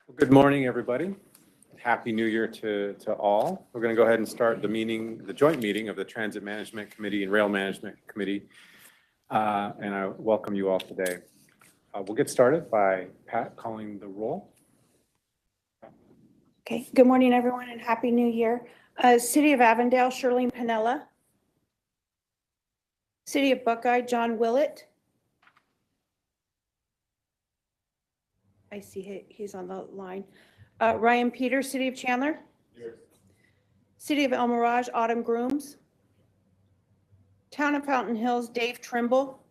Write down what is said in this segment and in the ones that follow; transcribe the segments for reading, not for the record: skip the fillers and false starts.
Well, good morning, everybody. Happy New Year to all. We're going to go ahead and start the meeting, the joint meeting of the Transit Management Committee and Rail Management Committee. And I welcome you all today. We'll get started by Pat calling the roll. Okay, good morning, everyone, and Happy New Year. City of Avondale, Shirlene Pinella. City of Buckeye, John Willett. I see he's on the line. Ryan Peters, City of Chandler. Here. City of El Mirage, Autumn Grooms. Town of Fountain Hills, Dave Trimble.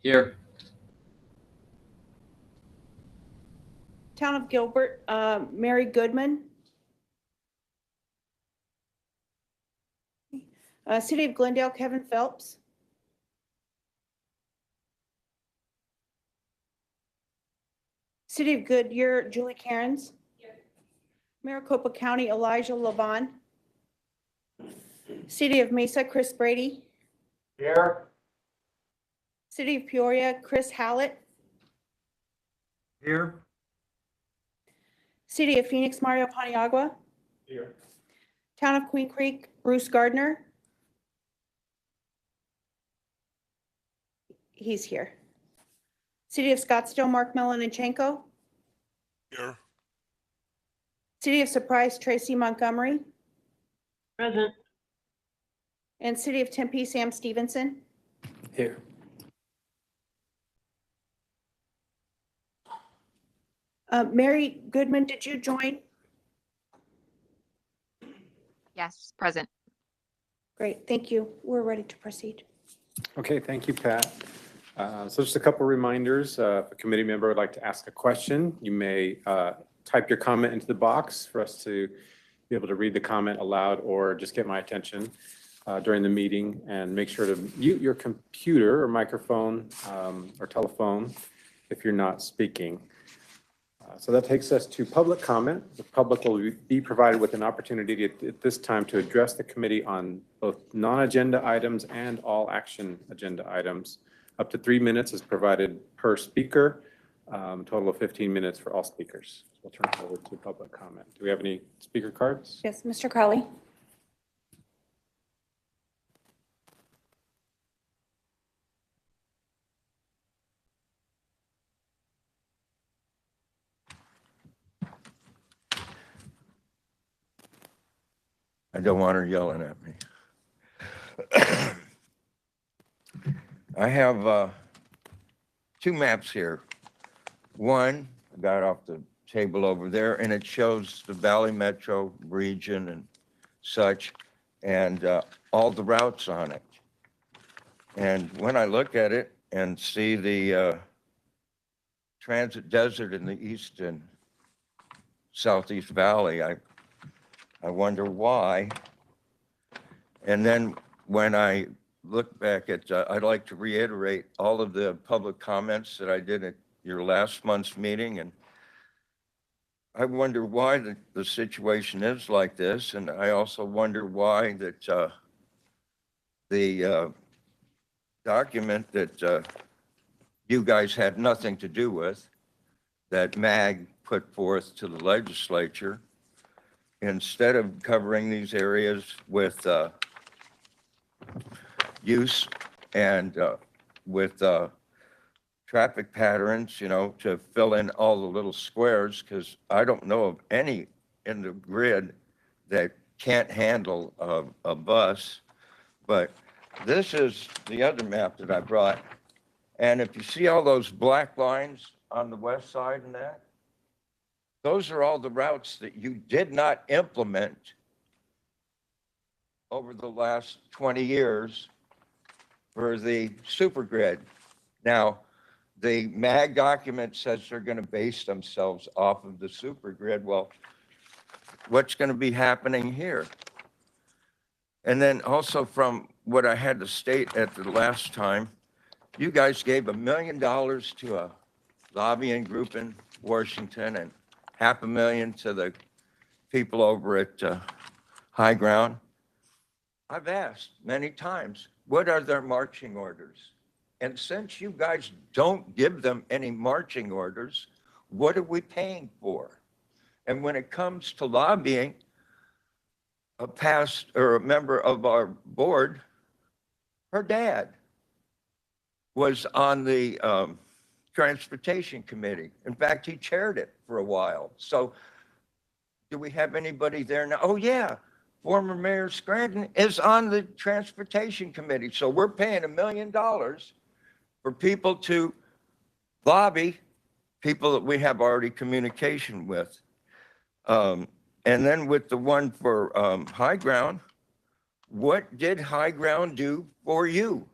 Here. Town of Gilbert, Mary Goodman. City of Glendale, Kevin Phelps. City of Goodyear, Julie Cairns. Here. Maricopa County, Elijah Levon. City of Mesa, Chris Brady. Here. City of Peoria, Chris Hallett. Here. City of Phoenix, Mario Paniagua. Here. Town of Queen Creek, Bruce Gardner. He's here. City of Scottsdale, Mark Melaninchenko. Here. City of Surprise, Tracy Montgomery. Present. And City of Tempe, Sam Stevenson. Here. Mary Goodman, did you join? Yes, present. Great, thank you. We're ready to proceed. Okay, thank you, Pat. So just a couple reminders. If a committee member would like to ask a question, you may type your comment into the box for us to be able to read the comment aloud, or just get my attention during the meeting, and make sure to mute your computer or microphone or telephone if you're not speaking. So that takes us to public comment. The public will be provided with an opportunity at this time to address the committee on both non-agenda items and all action agenda items. Up to 3 minutes is provided per speaker, total of 15 minutes for all speakers. We'll turn it over to public comment. Do we have any speaker cards? Yes, Mr. Crowley. I don't want her yelling at me. I have two maps here. One, I got off the table over there, and it shows the Valley Metro region and such, and all the routes on it. And when I look at it and see the transit desert in the east and southeast valley, I wonder why. And then when I look back at, I'd like to reiterate all of the public comments that I did at your last month's meeting. And I wonder why the situation is like this. And I also wonder why that the document that you guys had nothing to do with, that MAG put forth to the legislature, instead of covering these areas with use and with traffic patterns, you know, to fill in all the little squares, because I don't know of any in the grid that can't handle a bus. But this is the other map that I brought. And if you see all those black lines on the west side and that, those are all the routes that you did not implement over the last 20 years for the super grid. Now, the MAG document says they're going to base themselves off of the super grid. Well, what's going to be happening here? And then also, from what I had to state at the last time, you guys gave $1 million to a lobbying group in Washington and $500,000 to the people over at High Ground. I've asked many times, what are their marching orders? And since you guys don't give them any marching orders, what are we paying for? And when it comes to lobbying, a past or a member of our board, her dad was on the transportation committee. In fact, he chaired it for a while. So do we have anybody there now? Oh, yeah. Former Mayor Scranton is on the transportation committee. So we're paying $1 million for people to lobby people that we have already communication with. And then with the one for High Ground, what did High Ground do for you?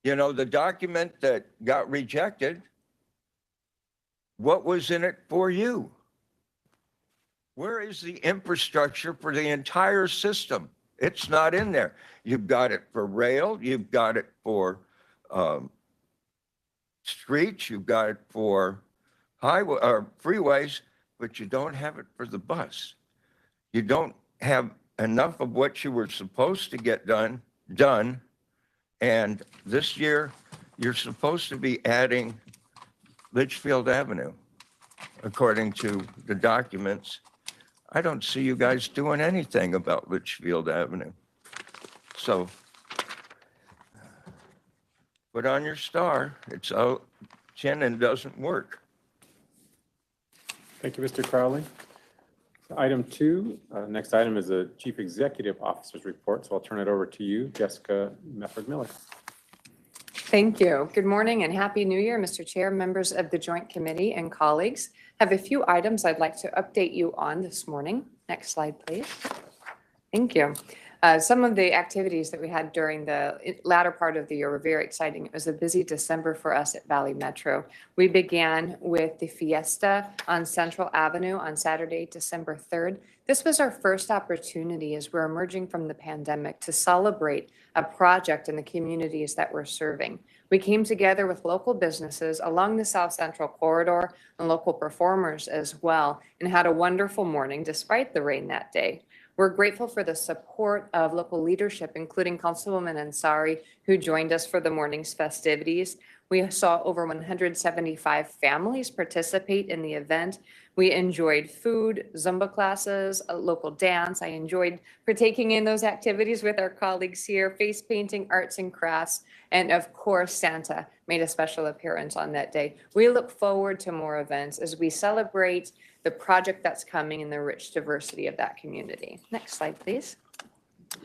You know, the document that got rejected, what was in it for you? Where is the infrastructure for the entire system? It's not in there. You've got it for rail, you've got it for streets, you've got it for highway or freeways, but you don't have it for the bus. You don't have enough of what you were supposed to get done. And this year, you're supposed to be adding Litchfield Avenue, according to the documents. I don't see you guys doing anything about Litchfield Avenue. So put on your star. It's out, chin and doesn't work. Thank you, Mr. Crowley. Item 2, next item is the Chief Executive Officer's report. So I'll turn it over to you, Jessica Mefford-Miller. Thank you. Good morning and Happy New Year, Mr. Chair, members of the Joint Committee and colleagues. I have a few items I'd like to update you on this morning. Next slide, please. Thank you. Some of the activities that we had during the latter part of the year were very exciting. It was a busy December for us at Valley Metro. We began with the Fiesta on Central Avenue on Saturday, December 3rd. This was our first opportunity as we're emerging from the pandemic to celebrate a project in the communities that we're serving. We came together with local businesses along the South Central corridor and local performers as well, and had a wonderful morning despite the rain that day. We're grateful for the support of local leadership, including Councilwoman Ansari, who joined us for the morning's festivities. We saw over 175 families participate in the event. We enjoyed food, Zumba classes, a local dance. I enjoyed partaking in those activities with our colleagues here, face painting, arts and crafts, and of course, Santa made a special appearance on that day. We look forward to more events as we celebrate the project that's coming and the rich diversity of that community. Next slide, please.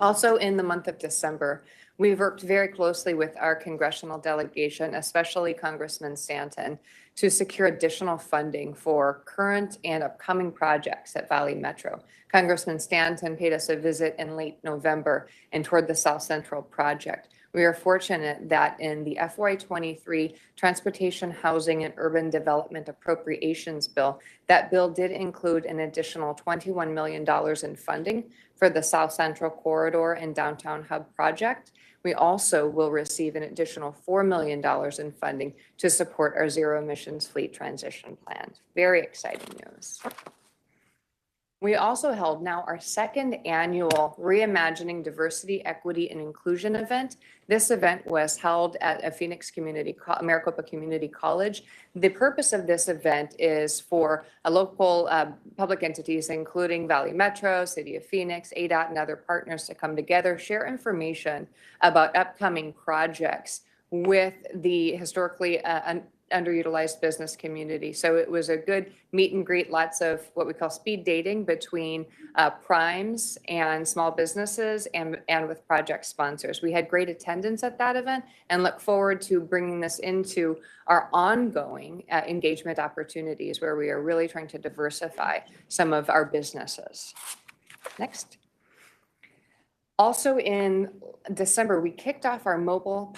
Also in the month of December, we've worked very closely with our congressional delegation, especially Congressman Stanton, to secure additional funding for current and upcoming projects at Valley Metro. Congressman Stanton paid us a visit in late November and toured the South Central project. We are fortunate that in the FY23 Transportation, Housing, and Urban Development Appropriations Bill, that bill did include an additional $21 million in funding for the South Central Corridor and Downtown Hub project. We also will receive an additional $4 million in funding to support our zero emissions fleet transition plan. Very exciting news. We also held now our second annual Reimagining Diversity, Equity, and Inclusion event. This event was held at a Phoenix Maricopa Community College. The purpose of this event is for local public entities, including Valley Metro, City of Phoenix, ADOT, and other partners to come together, share information about upcoming projects with the historically underutilized business community. So it was a good meet and greet, lots of what we call speed dating between primes and small businesses and with project sponsors. We had great attendance at that event and look forward to bringing this into our ongoing engagement opportunities where we are really trying to diversify some of our businesses. Next. Also in December, we kicked off our mobile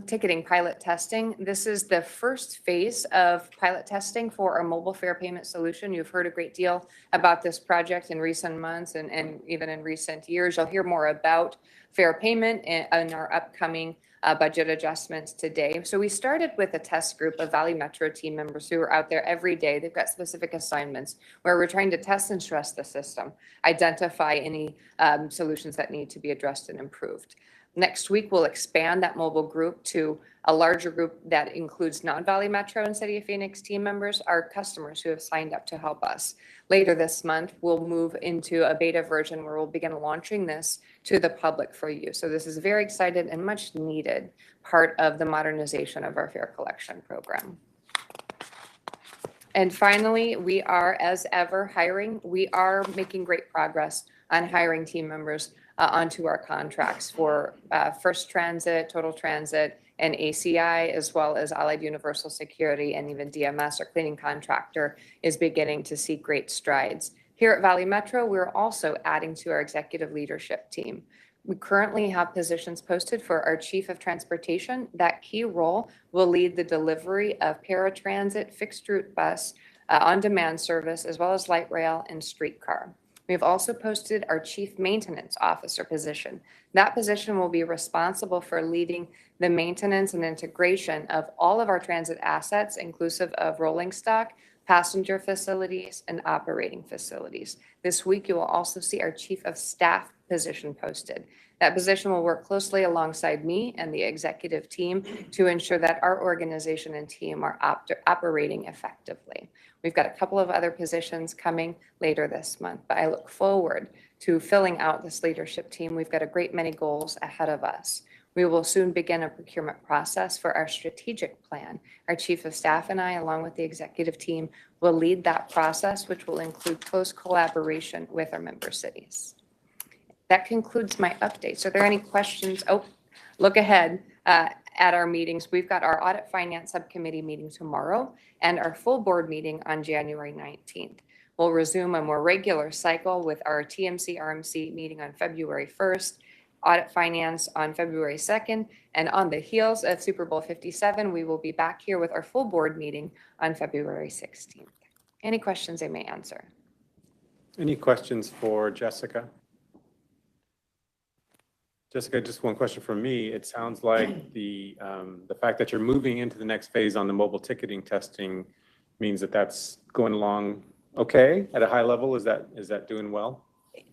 ticketing pilot testing. This is the first phase of pilot testing for our mobile fare payment solution. You've heard a great deal about this project in recent months and even in recent years. You'll hear more about fare payment in our upcoming budget adjustments today. So we started with a test group of Valley Metro team members who are out there every day. They've got specific assignments where we're trying to test and stress the system, identify any solutions that need to be addressed and improved. Next week, we'll expand that mobile group to a larger group that includes non-Valley Metro and City of Phoenix team members, our customers who have signed up to help us. Later this month, we'll move into a beta version where we'll begin launching this to the public for use. So this is a very excited and much needed part of the modernization of our fare collection program. And finally, we are, as ever, hiring. We are making great progress on hiring team members onto our contracts for First Transit, Total Transit, and ACI, as well as Allied Universal Security, and even DMS, our cleaning contractor, is beginning to see great strides. Here at Valley Metro, we're also adding to our executive leadership team. We currently have positions posted for our Chief of Transportation. That key role will lead the delivery of paratransit, fixed route bus, on-demand service, as well as light rail and streetcar. We have also posted our Chief Maintenance Officer position. That position will be responsible for leading the maintenance and integration of all of our transit assets, inclusive of rolling stock, passenger facilities, and operating facilities. This week, you will also see our Chief of Staff position posted. That position will work closely alongside me and the executive team to ensure that our organization and team are operating effectively. We've got a couple of other positions coming later this month, but I look forward to filling out this leadership team. We've got a great many goals ahead of us. We will soon begin a procurement process for our strategic plan. Our Chief of Staff and I, along with the executive team, will lead that process, which will include close collaboration with our member cities. That concludes my updates. Are there any questions? Oh, look ahead at our meetings. We've got our Audit Finance Subcommittee meeting tomorrow and our full board meeting on January 19th. We'll resume a more regular cycle with our TMC RMC meeting on February 1st, Audit Finance on February 2nd, and on the heels of Super Bowl 57, we will be back here with our full board meeting on February 16th. Any questions I may answer? Any questions for Jessica? Jessica, just one question from me. It sounds like the fact that you're moving into the next phase on the mobile ticketing testing means that that's going along okay at a high level. Is that doing well?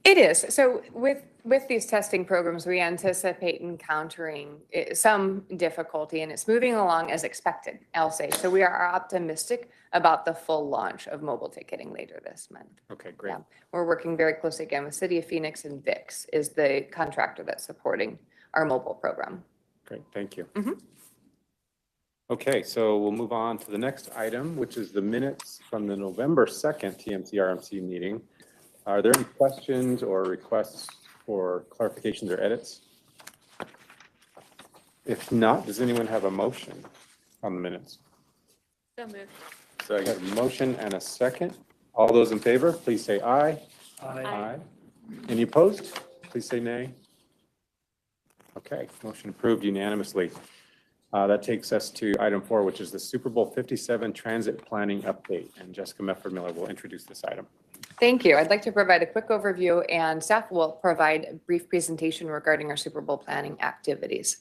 It is. So with these testing programs, we anticipate encountering some difficulty, and it's moving along as expected, I'll say. So we are optimistic about the full launch of mobile ticketing later this month. Okay, great. Yeah. We're working very closely again with City of Phoenix, and VIX is the contractor that's supporting our mobile program. Great, thank you. Mhm. Okay, so we'll move on to the next item, which is the minutes from the November 2nd TMC RMC meeting. Are there any questions or requests for clarifications or edits? If not, does anyone have a motion on the minutes? So moved. So I got a motion and a second. All those in favor, please say aye. Aye. Any opposed? Please say nay. Okay, motion approved unanimously. That takes us to item 4, which is the Super Bowl 57 transit planning update. And Jessica Mefford-Miller will introduce this item. Thank you. I'd like to provide a quick overview, and staff will provide a brief presentation regarding our Super Bowl planning activities.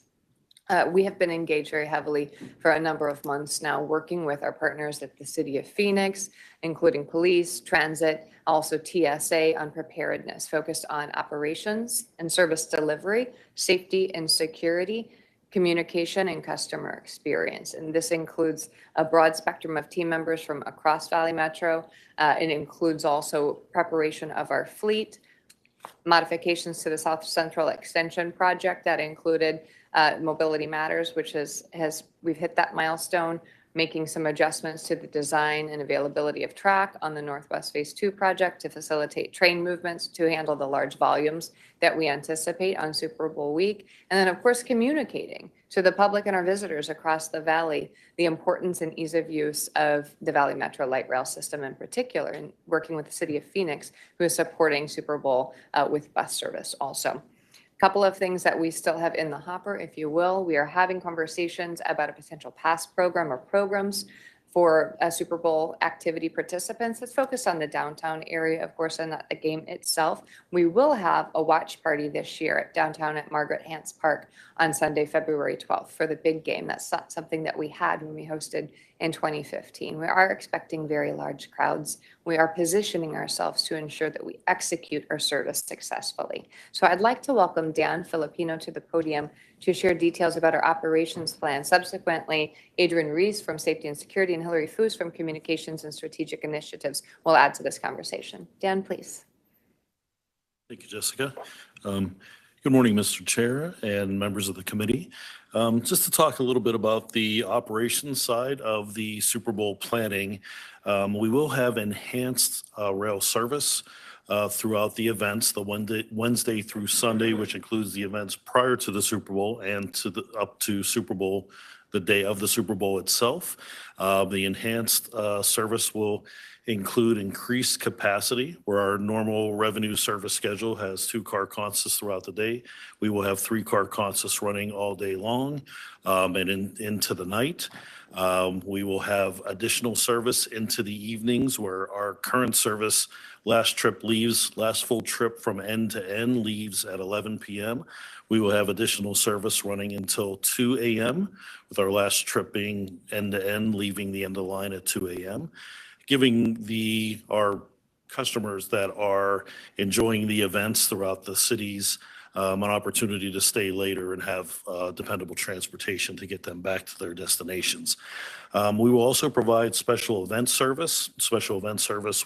We have been engaged very heavily for a number of months now, working with our partners at the City of Phoenix, including police, transit, also TSA, on preparedness, focused on operations and service delivery, safety and security, communication, and customer experience. And this includes a broad spectrum of team members from across Valley Metro. It includes also preparation of our fleet, modifications to the South Central Extension project that included Mobility Matters, which we've hit that milestone, making some adjustments to the design and availability of track on the Northwest Phase 2 project to facilitate train movements to handle the large volumes that we anticipate on Super Bowl week. And then, of course, communicating to the public and our visitors across the Valley the importance and ease of use of the Valley Metro light rail system in particular, and working with the City of Phoenix, who is supporting Super Bowl with bus service also. Couple of things that we still have in the hopper, if you will. We are having conversations about a potential pass program or programs for Super Bowl activity participants that's focused on the downtown area, of course, and not the game itself. We will have a watch party this year at downtown at Margaret Hance Park on Sunday, February 12th for the big game. That's not something that we had when we hosted in 2015. We are expecting very large crowds. We are positioning ourselves to ensure that we execute our service successfully. So I'd like to welcome Dan Filipino to the podium to share details about our operations plan. Subsequently, Adrian Reese from Safety and Security and Hillary Foos from Communications and Strategic Initiatives will add to this conversation. Dan, please. Thank you, Jessica. Good morning, Mr. Chair and members of the committee. Just to talk a little bit about the operations side of the Super Bowl planning, we will have enhanced rail service throughout the events, the Wednesday through Sunday, which includes the events prior to the Super Bowl and up to Super Bowl, the day of the Super Bowl itself. The enhanced service will include increased capacity, where our normal revenue service schedule has 2-car consists throughout the day. We will have 3-car consists running all day long and into the night. We will have additional service into the evenings, where our current service last full trip from end to end leaves at 11 p.m. We will have additional service running until 2 a.m., with our last trip being end to end, leaving the end of the line at 2 a.m., giving our customers that are enjoying the events throughout the cities an opportunity to stay later and have dependable transportation to get them back to their destinations. We will also provide special event service. Special event service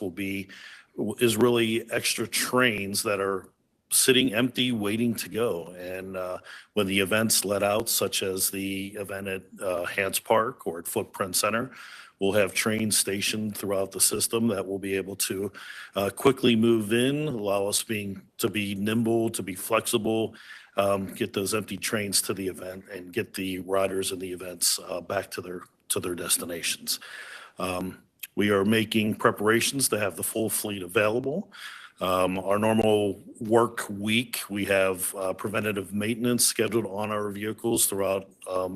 is really extra trains that are sitting empty, waiting to go. And when the events let out, such as the event at Hance Park or at Footprint Center, we'll have trains stationed throughout the system that will be able to quickly move in, allow us to be nimble, to be flexible, get those empty trains to the event, and get the riders and the events back to their destinations. We are making preparations to have the full fleet available. Our normal work week, we have preventative maintenance scheduled on our vehicles throughout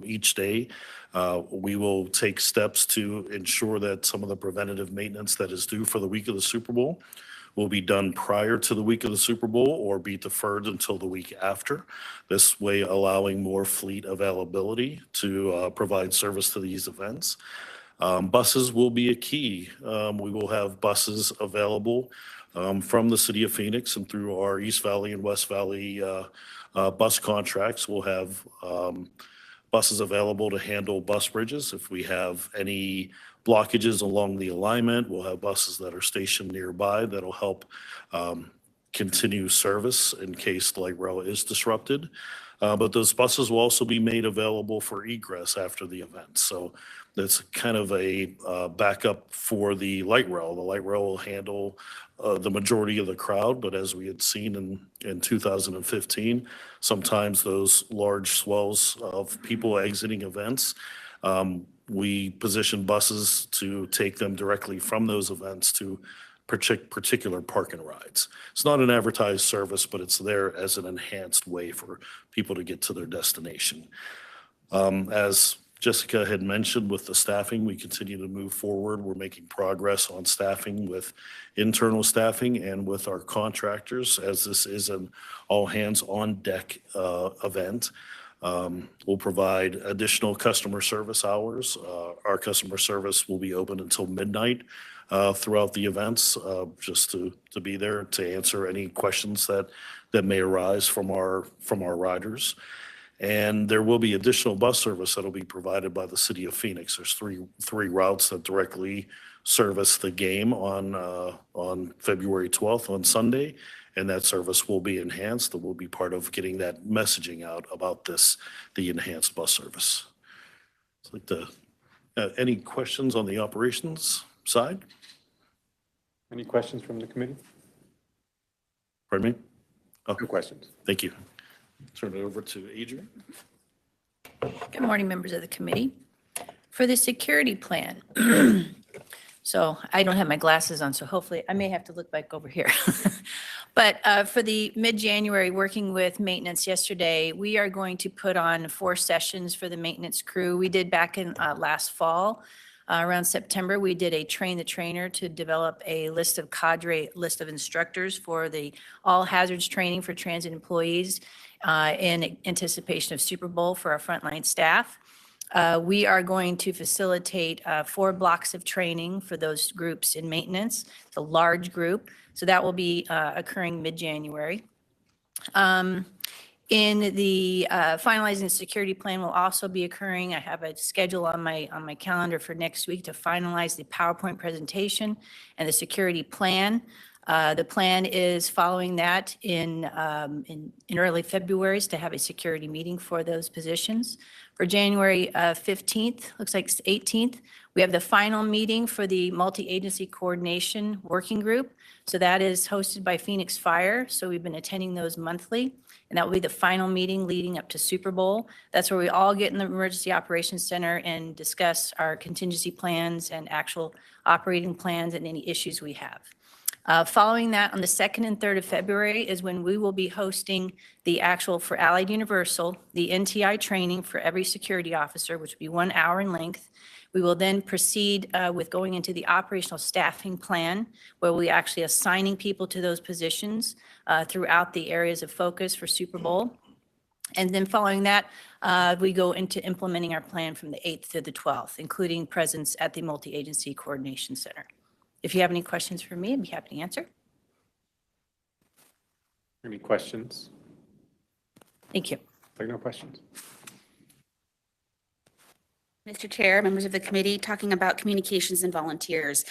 each day. We will take steps to ensure that some of the preventative maintenance that is due for the week of the Super Bowl will be done prior to the week of the Super Bowl or be deferred until the week after. This way, allowing more fleet availability to provide service to these events. Buses will be a key. We will have buses available from the city of Phoenix and through our East Valley and West Valley bus contracts. We'll have buses available to handle bus bridges. If we have any blockages along the alignment, we'll have buses that are stationed nearby that'll help continue service in case light rail is disrupted. But those buses will also be made available for egress after the event. So that's kind of a backup for the light rail. The light rail will handle the majority of the crowd, but as we had seen in 2015, sometimes those large swells of people exiting events, we position buses to take them directly from those events to particular park and rides. It's not an advertised service, but it's there as an enhanced way for people to get to their destination. As Jessica had mentioned with the staffing, we continue to move forward. We're making progress on staffing with internal staffing and with our contractors, as this is an all hands on deck event. We'll provide additional customer service hours. Our customer service will be open until midnight throughout the events, just to be there to answer any questions that may arise from our riders. And there will be additional bus service that will be provided by the city of Phoenix. There's three routes that directly service the game on February 12th on Sunday, and that service will be enhanced and will be part of getting that messaging out about the enhanced bus service. I'd like to, any questions on the operations side? Any questions from the committee? Pardon me? No questions. Thank you. Turn it over to Adrian. Good morning, members of the committee. For the security plan, so I don't have my glasses on, so hopefully I may have to look back over here. But for the mid-January, working with maintenance yesterday, we are going to put on 4 sessions for the maintenance crew. We did back in last fall. Around September, we did a train the trainer to develop a list of instructors for the all hazards training for transit employees in anticipation of Super Bowl for our frontline staff. We are going to facilitate 4 blocks of training for those groups in maintenance. It's a large group, so that will be occurring mid-January. In the finalizing the security plan will also be occurring. I have a schedule on my calendar for next week to finalize the PowerPoint presentation and the security plan. The plan is following that in early February is to have a security meeting for those positions. For January 15th, looks like it's 18th, we have the final meeting for the multi-agency coordination working group. So that is hosted by Phoenix Fire. So we've been attending those monthly. And that will be the final meeting leading up to Super Bowl. That's where we all get in the Emergency Operations Center and discuss our contingency plans and actual operating plans and any issues we have. Following that, on the 2nd and 3rd of February is when we will be hosting the actual, for Allied Universal, the NTI training for every security officer, which will be 1 hour in length. We will then proceed with going into the operational staffing plan, where we actually assigning people to those positions throughout the areas of focus for Super Bowl. And then following that, we go into implementing our plan from the 8th to the 12th, including presence at the Multi-Agency Coordination Center. If you have any questions for me, I'd be happy to answer. Any questions? Thank you. Like no questions? Mr. Chair, members of the committee, talking about communications and volunteers.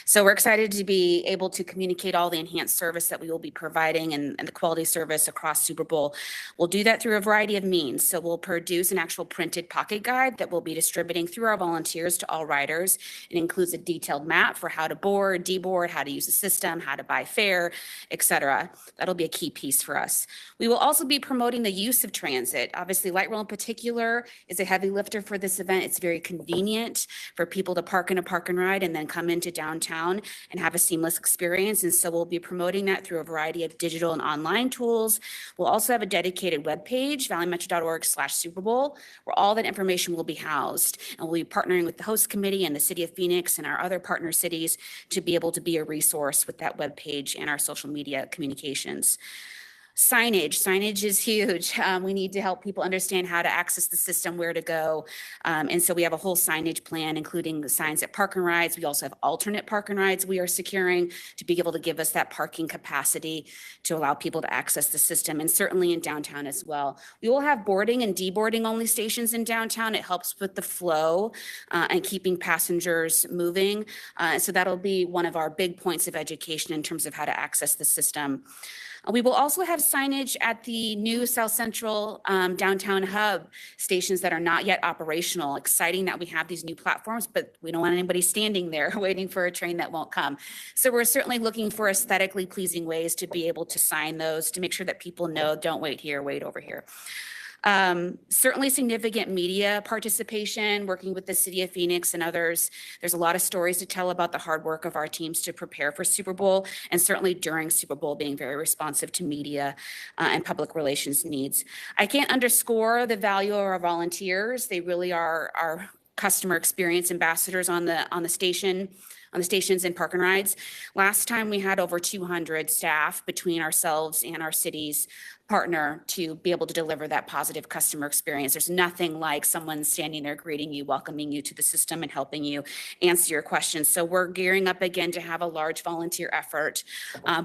So we're excited to be able to communicate all the enhanced service that we will be providing and the quality service across Super Bowl. We'll do that through a variety of means. So we'll produce an actual printed pocket guide that we'll be distributing through our volunteers to all riders. It includes a detailed map for how to board, deboard, how to use the system, how to buy fare, etc. That'll be a key piece for us. We will also be promoting the use of transit. Obviously, light rail in particular is a heavy lifter for this event. It's very convenient for people to park in a park and ride and then come into downtown and have a seamless experience. And so we'll be promoting that through a variety of digital and online tools. We'll also have a dedicated webpage, valleymetro.org/Super Bowl, where all that information will be housed. And we'll be partnering with the host committee and the city of Phoenix and our other partner cities to be able to be a resource with that webpage and our social media communications. Signage is huge. We need to help people understand how to access the system, where to go. And so we have a whole signage plan, including the signs at park and rides. We also have alternate park and rides we are securing to be able to give us that parking capacity to allow people to access the system, and certainly in downtown as well. We will have boarding and deboarding only stations in downtown. It helps with the flow and keeping passengers moving. So that'll be one of our big points of education in terms of how to access the system. We will also have signage at the new South Central downtown hub stations that are not yet operational. Exciting that we have these new platforms, but we don't want anybody standing there waiting for a train that won't come. So we're certainly looking for aesthetically pleasing ways to be able to sign those to make sure that people know, don't wait here, wait over here. Certainly significant media participation, working with the city of Phoenix and others. There's a lot of stories to tell about the hard work of our teams to prepare for Super Bowl, and certainly during Super Bowl being very responsive to media and public relations needs. I can't underscore the value of our volunteers. They really are our customer experience ambassadors on the stations and park and rides. Last time we had over 200 staff between ourselves and our city's partner to be able to deliver that positive customer experience. There's nothing like someone standing there greeting you, welcoming you to the system and helping you answer your questions. So we're gearing up again to have a large volunteer effort,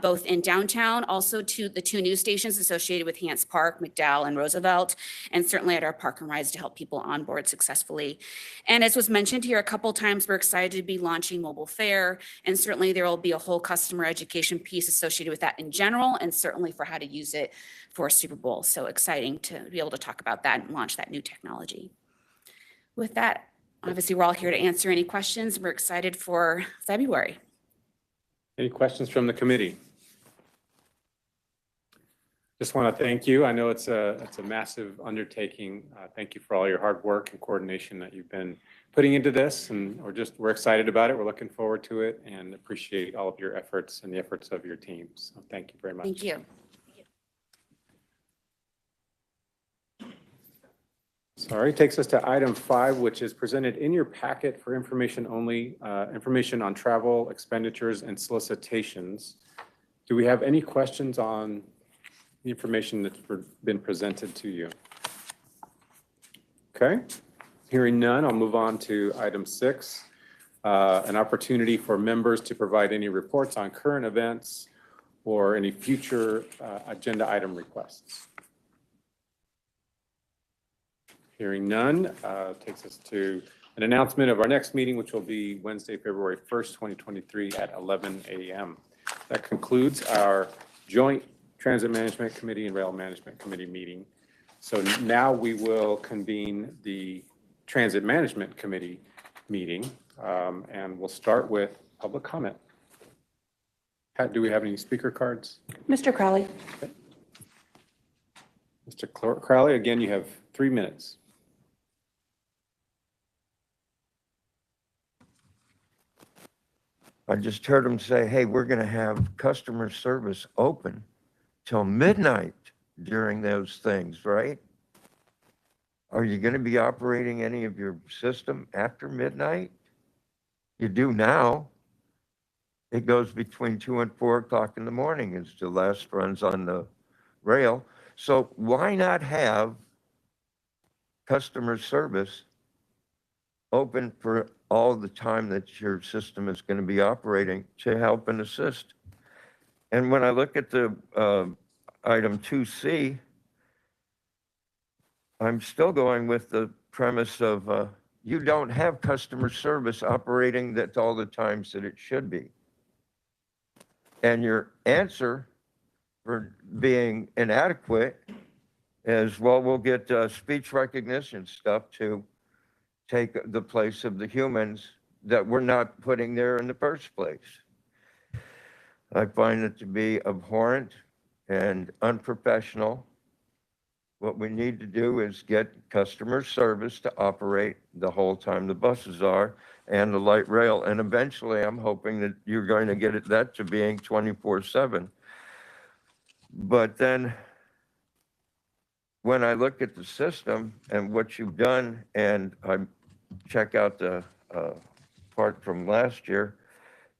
both in downtown, also to the 2 news stations associated with Hants Park, McDowell, and Roosevelt, and certainly at our park and rides to help people onboard successfully. And as was mentioned here a couple times, we're excited to be launching mobile fare, and certainly there will be a whole customer education piece associated with that in general, and certainly for how to use it for Super Bowl. So exciting to be able to talk about that and launch that new technology. With that, obviously we're all here to answer any questions. We're excited for February. Any questions from the committee? Just want to thank you. I know it's a massive undertaking. Thank you for all your hard work and coordination that you've been putting into this, and we're excited about it. We're looking forward to it and appreciate all of your efforts and the efforts of your team. So thank you very much. Thank you. Sorry, takes us to item 5, which is presented in your packet for information only, information on travel, expenditures, and solicitations. Do we have any questions on the information that's been presented to you? Okay, Hearing none, I'll move on to item 6, an opportunity for members to provide any reports on current events or any future agenda item requests. Hearing none, takes us to an announcement of our next meeting, which will be Wednesday, February 1st, 2023 at 11 a.m. That concludes our joint Transit Management Committee and Rail Management Committee meeting. So now we will convene the Transit Management Committee meeting, and we'll start with public comment. Pat, do we have any speaker cards? Mr. Crowley. Mr. Crowley, again, you have 3 minutes. I just heard him say, hey, we're going to have customer service open till midnight during those things, right? Are you going to be operating any of your system after midnight? You do now. It goes between 2 and 4 o'clock in the morning as the last runs on the rail. So why not have customer service open for all the time that your system is going to be operating to help and assist? And when I look at the item 2C, I'm still going with the premise of you don't have customer service operating at all the times that it should be. And your answer for being inadequate is, well, we'll get speech recognition stuff to take the place of the humans that we're not putting there in the first place. I find it to be abhorrent and unprofessional. What we need to do is get customer service to operate the whole time the buses are and the light rail. And eventually, I'm hoping that you're going to get that to being 24/7. But then when I look at the system and what you've done, and I check out the part from last year,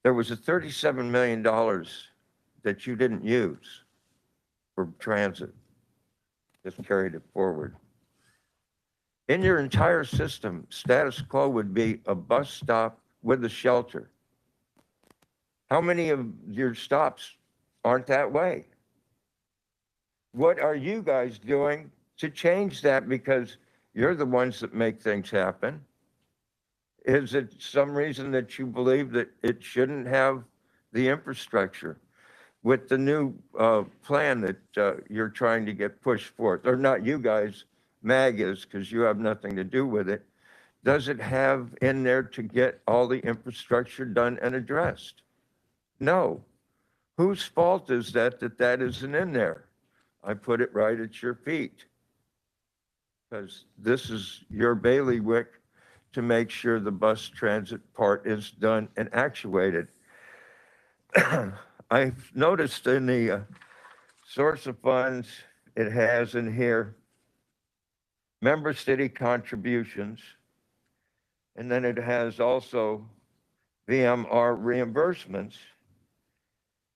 there was a $37 million that you didn't use for transit. Just carried it forward. In your entire system, status quo would be a bus stop with a shelter. How many of your stops aren't that way? What are you guys doing to change that? Because you're the ones that make things happen. Is it some reason that you believe that it shouldn't have the infrastructure? With the new plan that you're trying to get pushed forth, or not you guys, MAG is, because you have nothing to do with it, does it have in there to get all the infrastructure done and addressed? No. Whose fault is that that isn't in there? I put it right at your feet, because this is your bailiwick to make sure the bus transit part is done and actuated. I've noticed in the source of funds, it has in here member city contributions, and then it has also VMR reimbursements,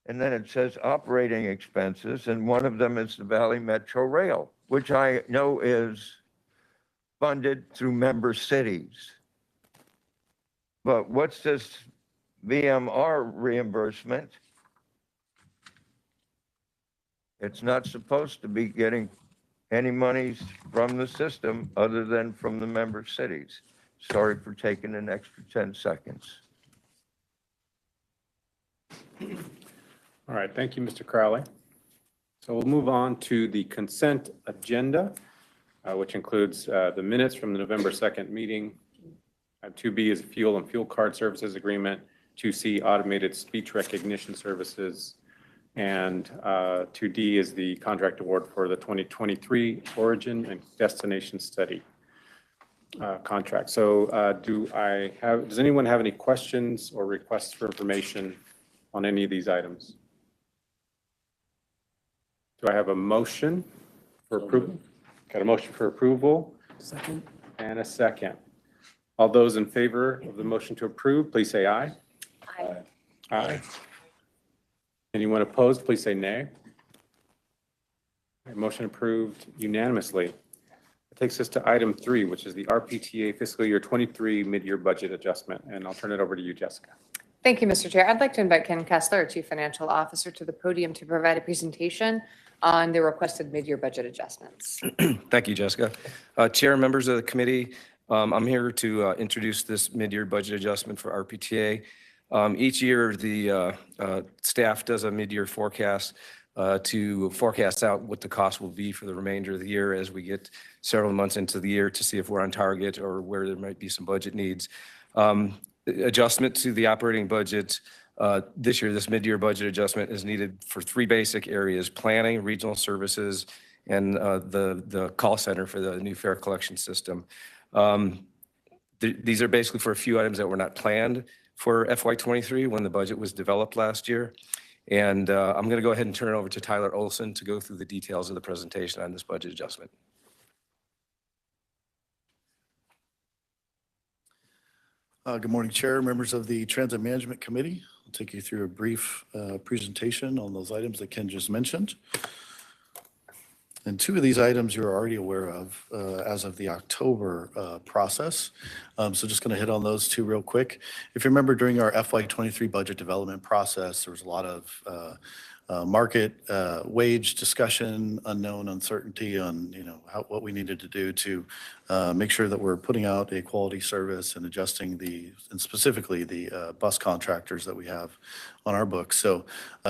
and then it says operating expenses, and one of them is the Valley Metro Rail, which I know is funded through member cities. But what's this VMR reimbursement? It's not supposed to be getting any monies from the system other than from the member cities. Sorry for taking an extra 10 seconds. All right, thank you, Mr. Crowley. So we'll move on to the consent agenda, which includes the minutes from the November 2nd meeting. 2B is fuel and fuel card services agreement. 2C, automated speech recognition services. And 2D is the contract award for the 2023 origin and destination study contract. So does anyone have any questions or requests for information on any of these items? Do I have a motion for approval? Got a motion for approval? Second. And a second. All those in favor of the motion to approve, please say aye. Aye. Aye. Anyone opposed, please say nay. Motion approved unanimously. That takes us to item 3, which is the RPTA fiscal year 23 mid-year budget adjustment. And I'll turn it over to you, Jessica. Thank you, Mr. Chair. I'd like to invite Ken Kessler, our Chief Financial Officer, to the podium to provide a presentation on the requested mid-year budget adjustments. Thank you, Jessica. Chair, members of the committee, I'm here to introduce this mid-year budget adjustment for RPTA. Each year, the staff does a mid-year forecast to forecast out what the cost will be for the remainder of the year as we get several months into the year to see if we're on target or where there might be some budget needs. Adjustment to the operating budget this year, this mid-year budget adjustment is needed for 3 basic areas: planning, regional services, and the call center for the new fare collection system. These are basically for a few items that were not planned for FY23 when the budget was developed last year. And I'm going to go ahead and turn it over to Tyler Olson to go through the details of the presentation on this budget adjustment. Good morning, Chair, members of the Transit Management Committee. I'll take you through a brief presentation on those items that Ken just mentioned. And 2 of these items you're already aware of as of the October process. So just going to hit on those 2 real quick. If you remember, during our FY23 budget development process, there was a lot of market wage discussion, unknown uncertainty on what we needed to do to make sure that we're putting out a quality service and adjusting and specifically the bus contractors that we have on our books. So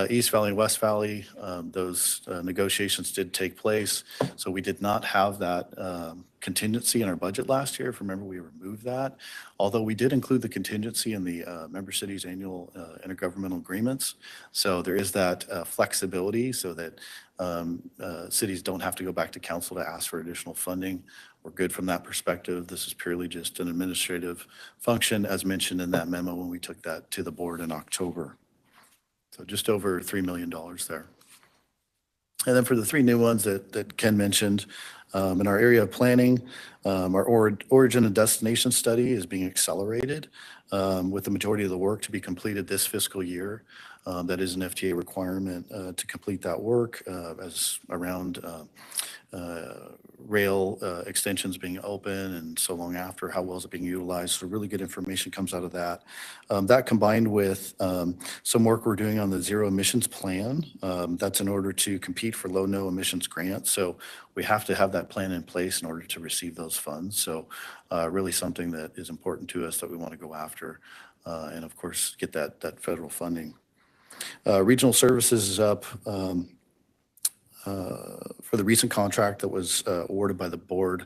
East Valley and West Valley, those negotiations did take place. So we did not have that contingency in our budget last year. If you remember, we removed that. Although we did include the contingency in the member cities' annual intergovernmental agreements. So there is that flexibility so that cities don't have to go back to council to ask for additional funding. We're good from that perspective. This is purely just an administrative function, as mentioned in that memo when we took that to the board in October. So just over $3 million there. And then for the 3 new ones that Ken mentioned, in our area of planning, our origin and destination study is being accelerated with the majority of the work to be completed this fiscal year. That is an FTA requirement to complete that work as around rail extensions being open and so long after, how well is it being utilized. So really good information comes out of that. That combined with some work we're doing on the zero emissions plan. That's in order to compete for low, no emissions grants. So we have to have that plan in place in order to receive those funds. So really something that is important to us that we want to go after and of course get that federal funding. Regional services is up for the recent contract that was awarded by the board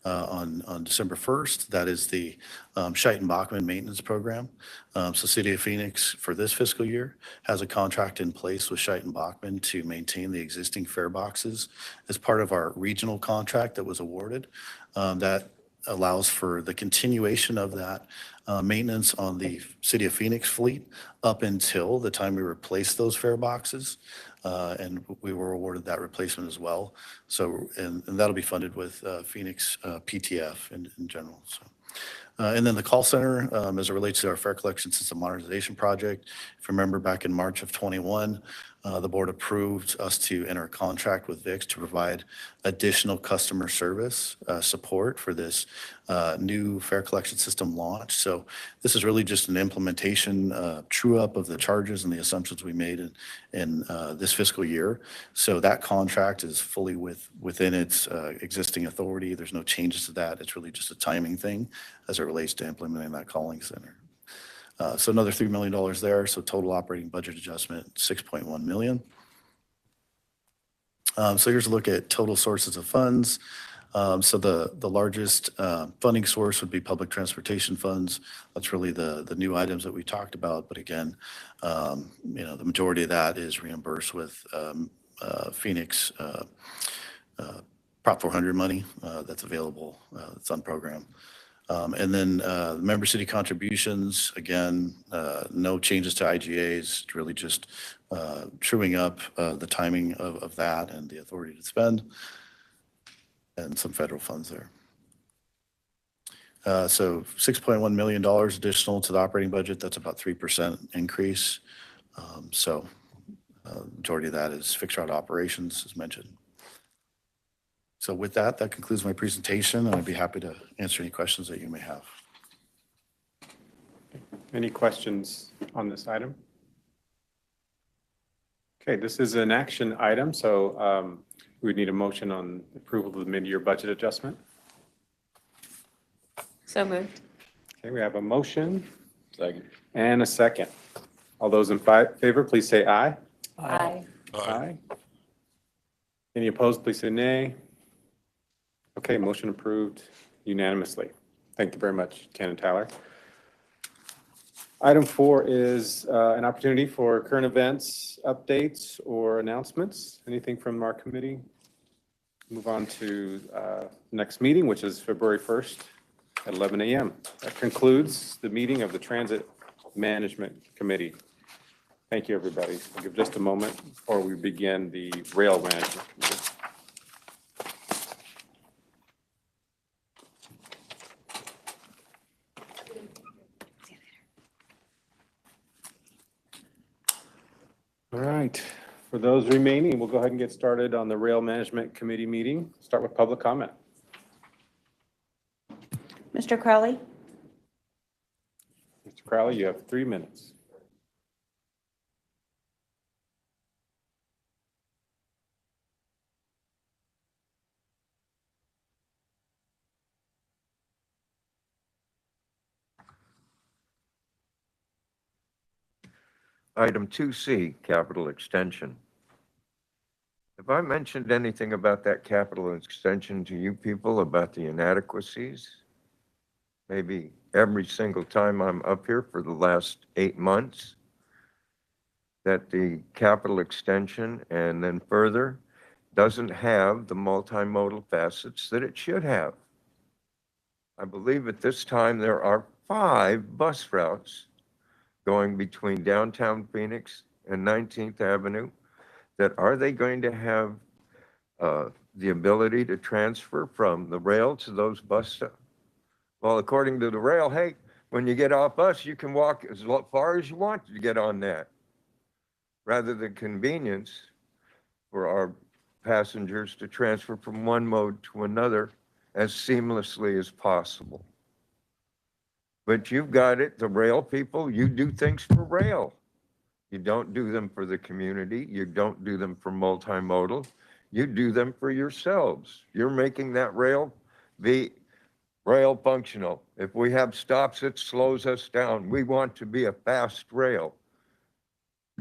on December 1st. That is the Scheidt-Bachmann maintenance program. So City of Phoenix for this fiscal year has a contract in place with Scheidt-Bachmann to maintain the existing fare boxes as part of our regional contract that was awarded. That allows for the continuation of that maintenance on the City of Phoenix fleet up until the time we replace those fare boxes. And we were awarded that replacement as well. So, and that'll be funded with Phoenix PTF in general. So, and then the call center, as it relates to our fare collection system modernization project. If you remember back in March of 21, the board approved us to enter a contract with VIX to provide additional customer service support for this new fare collection system launch. So this is really just an implementation true up of the charges and the assumptions we made in this fiscal year. So that contract is fully within its existing authority. There's no changes to that. It's really just a timing thing as it relates to implementing that calling center. So another $3 million there. So total operating budget adjustment, $6.1 million. So here's a look at total sources of funds. So the largest funding source would be public transportation funds. That's really the new items that we talked about. But again, the majority of that is reimbursed with Phoenix Prop 400 money that's available. It's on program. And then the member city contributions, again, no changes to IGAs, it's really just truing up the timing of that and the authority to spend and some federal funds there. So $6.1 million additional to the operating budget. That's about 3% increase. So majority of that is fixed route operations as mentioned. So with that, that concludes my presentation, and I'd be happy to answer any questions that you may have. Any questions on this item? Okay, this is an action item, so we would need a motion on approval of the mid-year budget adjustment. So moved. Okay, we have a motion. Second. And a second. All those in favor, please say aye. Aye. Aye. Any opposed, please say nay. Okay, motion approved unanimously. Thank you very much, Ken and Tyler. Item 4 is an opportunity for current events, updates, or announcements. Anything from our committee? Move on to next meeting, which is February 1st at 11 a.m. That concludes the meeting of the Transit Management Committee. Thank you, everybody. I'll give just a moment before we begin the Rail Management Committee. All right, for those remaining, we'll go ahead and get started on the Rail Management Committee meeting. Start with public comment. Mr. Crowley? Mr. Crowley, you have 3 minutes. Item 2C, capital extension. Have I mentioned anything about that capital extension to you people about the inadequacies? Maybe every single time I'm up here for the last 8 months, that the capital extension and then further doesn't have the multimodal facets that it should have. I believe at this time there are 5 bus routes going between downtown Phoenix and 19th Avenue, that are they going to have the ability to transfer from the rail to those bus stops? Well, according to the rail, hey, when you get off bus, you can walk as far as you want to get on that. Rather than convenience for our passengers to transfer from one mode to another as seamlessly as possible. But you've got it, the rail people, you do things for rail. You don't do them for the community. You don't do them for multimodal. You do them for yourselves. You're making that rail be rail functional. If we have stops, it slows us down. We want to be a fast rail.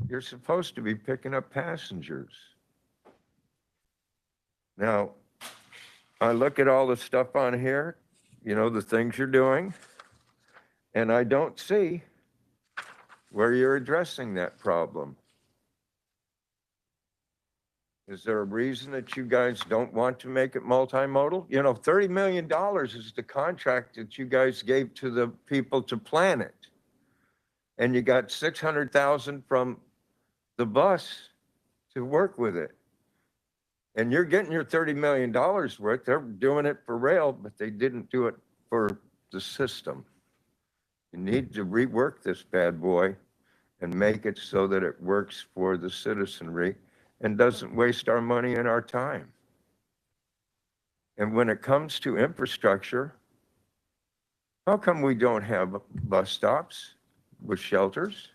You're supposed to be picking up passengers. Now, I look at all the stuff on here, you know, the things you're doing, and I don't see where you're addressing that problem. Is there a reason that you guys don't want to make it multimodal? You know, $30 million is the contract that you guys gave to the people to plan it. And you got $600,000 from the bus to work with it. And you're getting your $30 million worth. They're doing it for rail, but they didn't do it for the system. You need to rework this bad boy and make it so that it works for the citizenry and doesn't waste our money and our time. And when it comes to infrastructure, how come we don't have bus stops with shelters?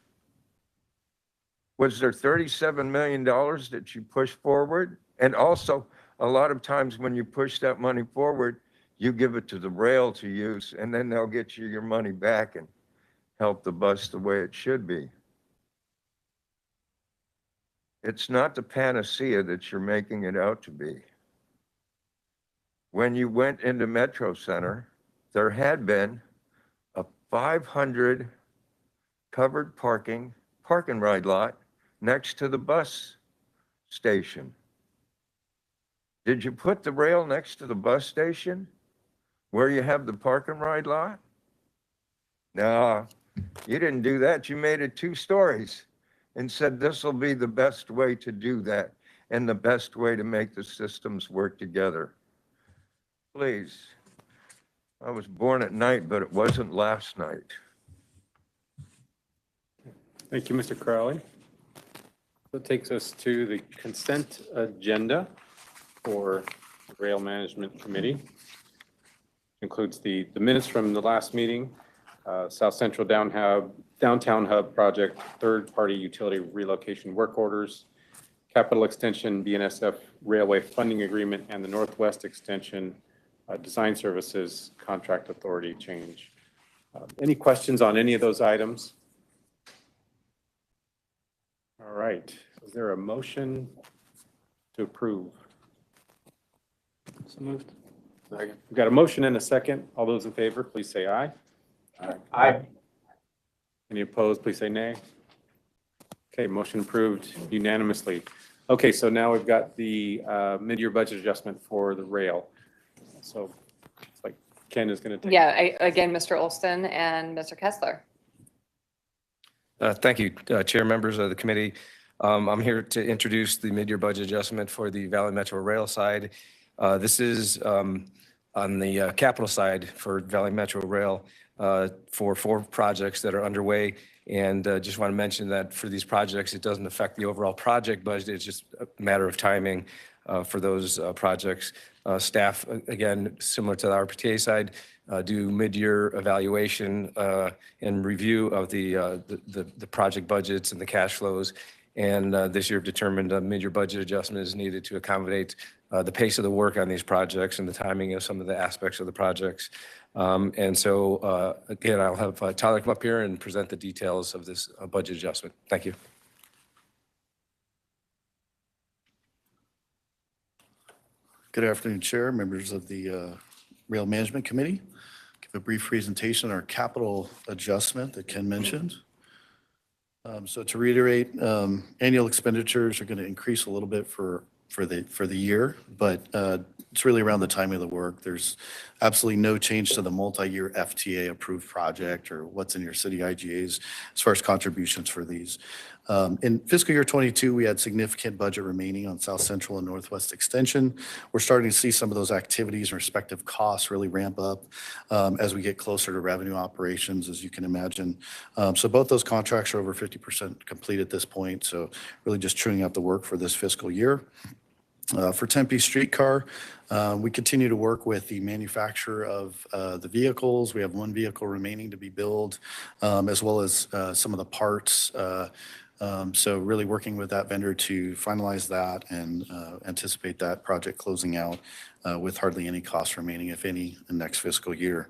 Was there $37 million that you pushed forward? And also, a lot of times when you push that money forward, you give it to the rail to use, and then they'll get you your money back and help the bus the way it should be. It's not the panacea that you're making it out to be. When you went into Metro Center, there had been a 500 covered park and ride lot next to the bus station. Did you put the rail next to the bus station where you have the park and ride lot? No, you didn't do that. You made it 2 stories and said this will be the best way to do that and the best way to make the systems work together. Please, I was born at night, but it wasn't last night. Thank you, Mr. Crowley. That takes us to the consent agenda for Rail Management Committee. Includes the minutes from the last meeting, South Central Downtown Hub Project, third-party utility relocation work orders, capital extension, BNSF Railway Funding Agreement, and the Northwest Extension Design Services Contract Authority change. Any questions on any of those items? All right, is there a motion to approve? So moved. We've got a motion and a second. All those in favor, please say aye. Aye. Any opposed, please say nay. Okay, motion approved unanimously. Okay, so now we've got the mid-year budget adjustment for the rail. So it's like Ken is going to take. Yeah, again, Mr. Olson and Mr. Kessler. Thank you, Chair, members of the committee. I'm here to introduce the mid-year budget adjustment for the Valley Metro Rail side. This is on the capital side for Valley Metro Rail for 4 projects that are underway. And just want to mention that for these projects, it doesn't affect the overall project budget. It's just a matter of timing for those projects. Staff, again, similar to the RPTA side, do mid-year evaluation and review of the project budgets and the cash flows. And this year have determined a mid-year budget adjustment is needed to accommodate the pace of the work on these projects and the timing of some of the aspects of the projects. And so, again, I'll have Tyler come up here and present the details of this budget adjustment. Thank you. Good afternoon, Chair, members of the Rail Management Committee. Give a brief presentation on our capital adjustment that Ken mentioned. So to reiterate, annual expenditures are going to increase a little bit for the year, but it's really around the timing of the work. There's absolutely no change to the multi-year FTA approved project or what's in your city IGAs as far as contributions for these. In fiscal year 22, we had significant budget remaining on South Central and Northwest Extension. We're starting to see some of those activities and respective costs really ramp up as we get closer to revenue operations, as you can imagine. So both those contracts are over 50% complete at this point. So really just chewing out the work for this fiscal year. For Tempe Streetcar, we continue to work with the manufacturer of the vehicles. We have 1 vehicle remaining to be built, as well as some of the parts. So really working with that vendor to finalize that and anticipate that project closing out with hardly any costs remaining, if any, in next fiscal year.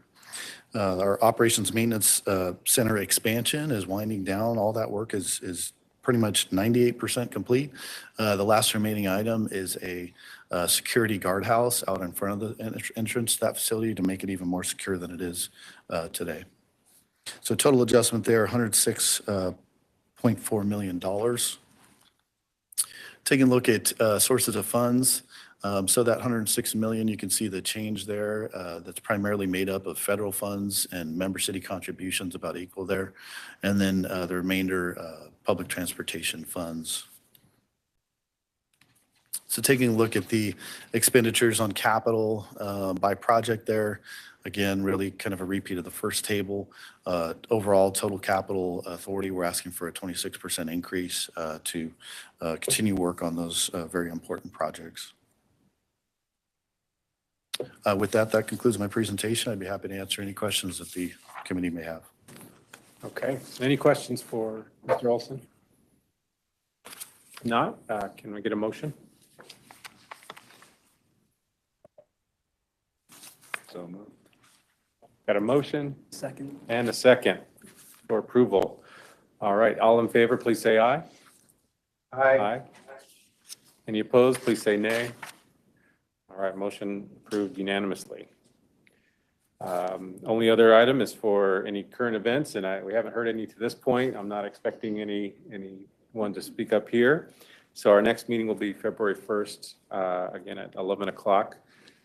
Our operations maintenance center expansion is winding down. All that work is pretty much 98% complete. The last remaining item is a security guardhouse out in front of the entrance to that facility to make it even more secure than it is today. So total adjustment there, $106.4 million. Taking a look at sources of funds. So that $106 million, you can see the change there. That's primarily made up of federal funds and member city contributions, about equal there. And then the remainder, public transportation funds. So taking a look at the expenditures on capital by project there, again, really kind of a repeat of the first table. Overall total capital authority, we're asking for a 26% increase to continue work on those very important projects. With that concludes my presentation. I'd be happy to answer any questions that the committee may have. Okay, any questions for Mr. Olson? Not, can we get a motion? So moved. Got a motion? Second. And a second for approval. All right, all in favor, please say aye. Aye. Any opposed, please say nay. All right, motion approved unanimously. Only other item is for any current events, and we haven't heard any to this point. I'm not expecting anyone to speak up here. So our next meeting will be February 1st, again at 11 o'clock.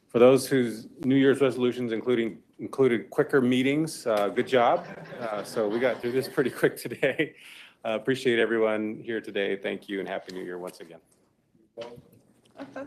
For those whose New Year's resolutions included quicker meetings, good job. So we got through this pretty quick today. Appreciate everyone here today. Thank you and Happy New Year once again. Okay.